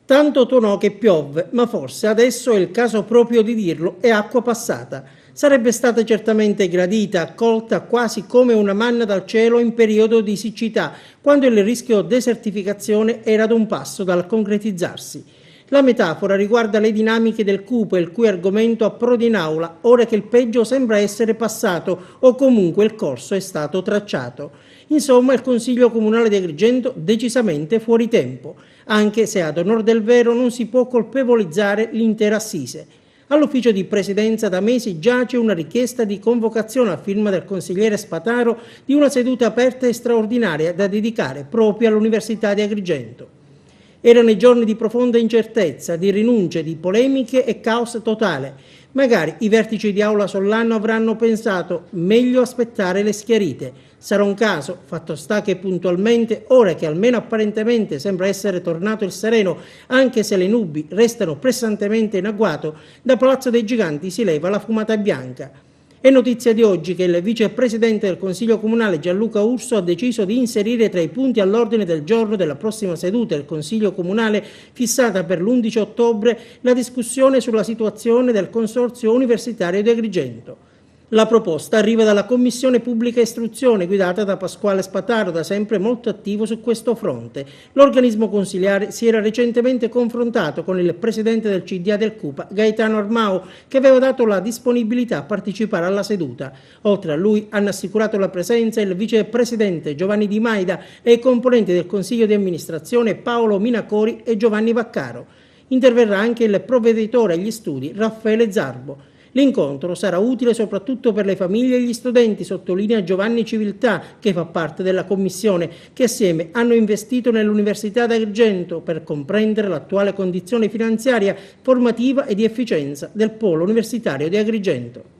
Tanto tuonò che piovve, ma forse adesso è il caso proprio di dirlo, è acqua passata. Sarebbe stata certamente gradita, accolta quasi come una manna dal cielo in periodo di siccità, quando il rischio desertificazione era ad un passo dal concretizzarsi. La metafora riguarda le dinamiche del cupo, il cui argomento approda in aula, ora che il peggio sembra essere passato o comunque il corso è stato tracciato. Insomma, il Consiglio Comunale di Agrigento decisamente fuori tempo, anche se ad onor del vero non si può colpevolizzare l'intera assise. All'ufficio di presidenza da mesi giace una richiesta di convocazione a firma del consigliere Spataro di una seduta aperta e straordinaria da dedicare proprio all'Università di Agrigento. Erano i giorni di profonda incertezza, di rinunce, di polemiche e caos totale. Magari i vertici di Aula Sollano avranno pensato meglio aspettare le schiarite. Sarà un caso, fatto sta che puntualmente, ora che almeno apparentemente sembra essere tornato il sereno, anche se le nubi restano pressantemente in agguato, da Palazzo dei Giganti si leva la fumata bianca. È notizia di oggi che il vicepresidente del Consiglio Comunale Gianluca Urso ha deciso di inserire tra i punti all'ordine del giorno della prossima seduta del Consiglio Comunale fissata per l'11 ottobre la discussione sulla situazione del Consorzio Universitario di Agrigento. La proposta arriva dalla Commissione Pubblica Istruzione guidata da Pasquale Spataro, da sempre molto attivo su questo fronte. L'organismo consiliare si era recentemente confrontato con il presidente del CDA del CUPA, Gaetano Armao, che aveva dato la disponibilità a partecipare alla seduta. Oltre a lui hanno assicurato la presenza il vicepresidente Giovanni Di Maida e i componenti del Consiglio di amministrazione Paolo Minacori e Giovanni Vaccaro. Interverrà anche il provveditore agli studi Raffaele Zarbo. L'incontro sarà utile soprattutto per le famiglie e gli studenti, sottolinea Giovanni Civiltà, che fa parte della commissione, che assieme hanno investito nell'Università d'Agrigento per comprendere l'attuale condizione finanziaria, formativa e di efficienza del polo universitario di Agrigento.